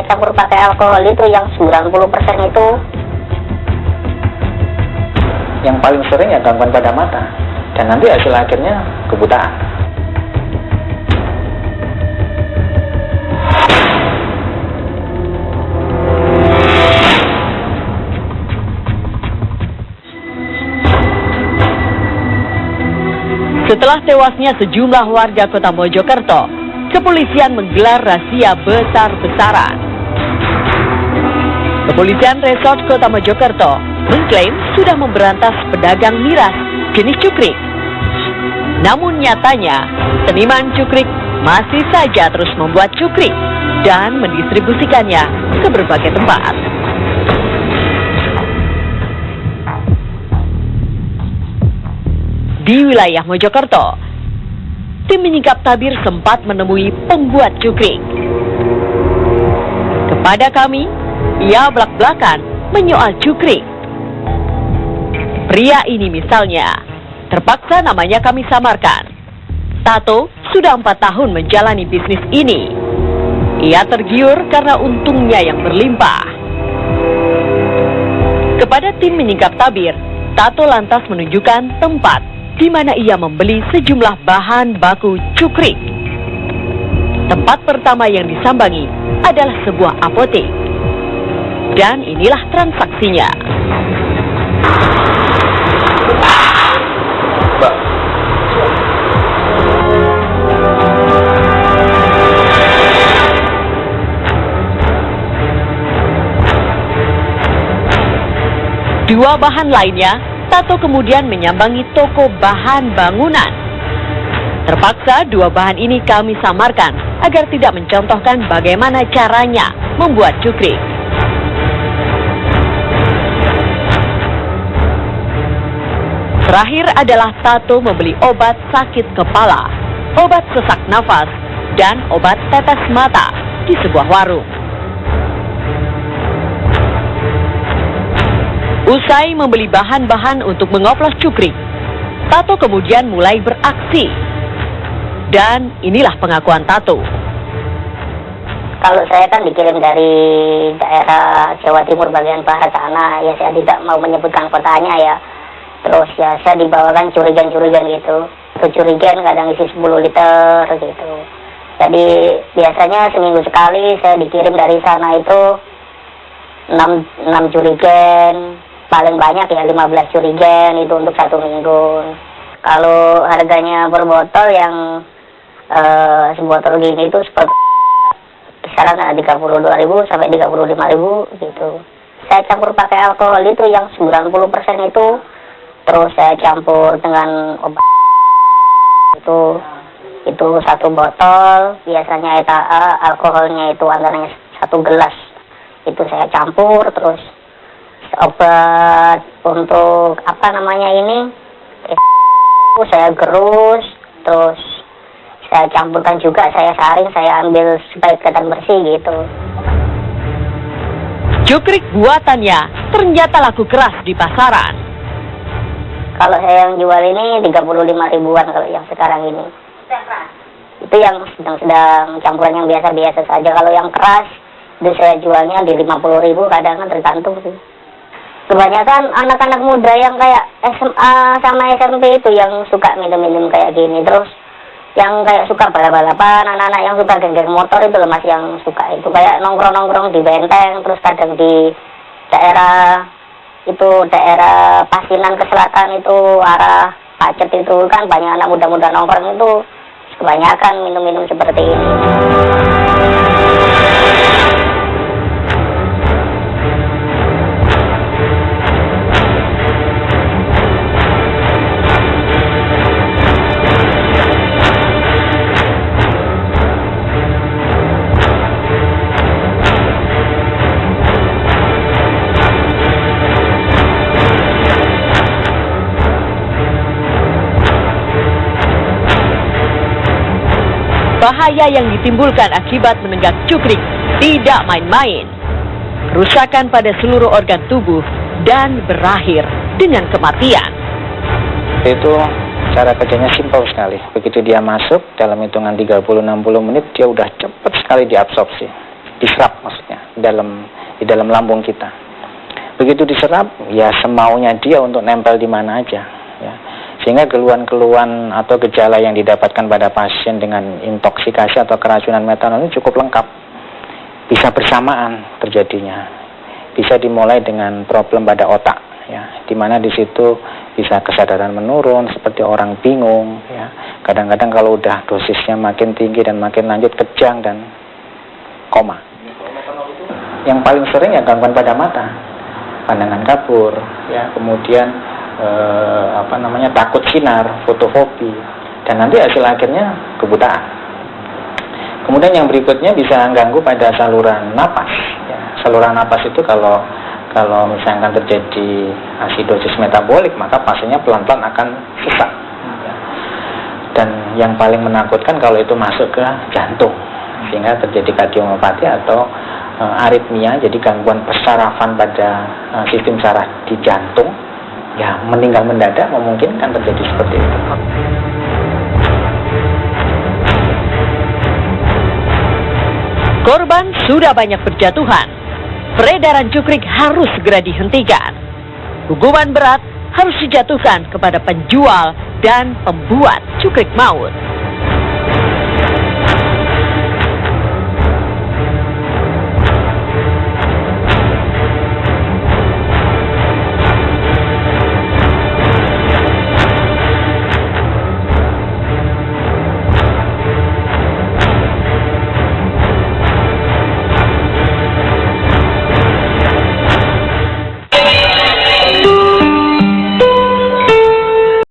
saya campur pakai alkohol itu yang 90% itu. Yang paling sering ya gangguan pada mata, dan nanti hasil akhirnya kebutaan. Setelah tewasnya sejumlah warga Kota Mojokerto, kepolisian menggelar razia besar-besaran. Kepolisian Resort Kota Mojokerto mengklaim sudah memberantas pedagang miras jenis cukrik. Namun nyatanya, seniman cukrik masih saja terus membuat cukrik dan mendistribusikannya ke berbagai tempat. Di wilayah Mojokerto, tim menyingkap tabir sempat menemui pembuat cukrik. Kepada kami, ia belak-belakan menyoal cukrik. Pria ini misalnya, terpaksa namanya kami samarkan. Tato sudah 4 tahun menjalani bisnis ini. Ia tergiur karena untungnya yang berlimpah. Kepada tim menyingkap tabir, Tato lantas menunjukkan tempat di mana ia membeli sejumlah bahan baku cukrik. Tempat pertama yang disambangi adalah sebuah apotek. Dan inilah transaksinya. Mbak. Dua bahan lainnya, Tato kemudian menyambangi toko bahan bangunan. Terpaksa dua bahan ini kami samarkan agar tidak mencontohkan bagaimana caranya membuat cukrik. Terakhir adalah Tato membeli obat sakit kepala, obat sesak nafas, dan obat tetes mata di sebuah warung. Usai membeli bahan-bahan untuk mengoplos cukrik, Tato kemudian mulai beraksi. Dan inilah pengakuan Tato. Kalau saya kan dikirim dari daerah Jawa Timur bagian barat sana, ya saya tidak mau menyebutkan kotanya ya. Terus ya saya dibawakan curigan-curigan gitu. Itu curigan kadang isi 10 liter gitu. Jadi biasanya seminggu sekali saya dikirim dari sana itu 6 curigan. Paling banyak ya 15 curigen itu untuk 1 minggu. Kalau harganya per botol yang sebotol gini itu kisaran 32.000 sampai 35.000 gitu. Saya campur pakai alkohol itu yang 90% itu, terus saya campur dengan obat itu 1 botol, biasanya alkoholnya itu antaranya 1 gelas. Itu saya campur, terus obat untuk apa namanya ini saya gerus, terus saya campurkan juga, saya saring, saya ambil supaya kelihatan bersih gitu. Cukrik buatannya ternyata laku keras di pasaran. Kalau saya yang jual ini 35 ribuan kalau yang sekarang ini. Itu yang sedang campuran yang biasa-biasa saja. Kalau yang keras itu saya jualnya di 50.000, kadang kan tergantung sih. Kebanyakan anak-anak muda yang kayak SMA sama SMP itu yang suka minum-minum kayak gini. Terus yang kayak suka balap-balapan, anak-anak yang suka geng-geng motor itu loh mas yang suka itu. Kayak nongkrong-nongkrong di Benteng, terus kadang di daerah Pasinan ke selatan itu, arah Pacet itu kan banyak anak muda-muda nongkrong itu. Kebanyakan minum-minum seperti ini. Bahaya yang ditimbulkan akibat menenggak cukrik tidak main-main. Kerusakan pada seluruh organ tubuh dan berakhir dengan kematian. Itu cara kerjanya simpel sekali. Begitu dia masuk, dalam hitungan 30-60 menit dia udah cepat sekali diabsorpsi. diserap maksudnya di dalam lambung kita. Begitu diserap, ya semaunya dia untuk nempel di mana aja, ya. Sehingga keluhan-keluhan atau gejala yang didapatkan pada pasien dengan intoksikasi atau keracunan metanol ini cukup lengkap. Bisa bersamaan terjadinya. Bisa dimulai dengan problem pada otak, ya, di mana di situ bisa kesadaran menurun, seperti orang bingung, ya. Kadang-kadang kalau udah dosisnya makin tinggi dan makin lanjut kejang dan koma. Yang paling sering ya gangguan pada mata, pandangan kabur, ya, kemudian takut sinar, fotofobi, dan nanti hasil akhirnya kebutaan. Kemudian yang berikutnya bisa ganggu pada saluran napas, ya. Saluran napas itu kalau misalkan terjadi asidosis metabolik, maka pasiennya pelan-pelan akan sesak, ya. Dan yang paling menakutkan kalau itu masuk ke jantung, sehingga terjadi kardiomyopati atau aritmia, jadi gangguan persarafan pada sistem saraf di jantung. Ya, meninggal mendadak memungkinkan terjadi seperti itu. Korban sudah banyak berjatuhan. Peredaran cukrik harus segera dihentikan. Hukuman berat harus dijatuhkan kepada penjual dan pembuat cukrik maut.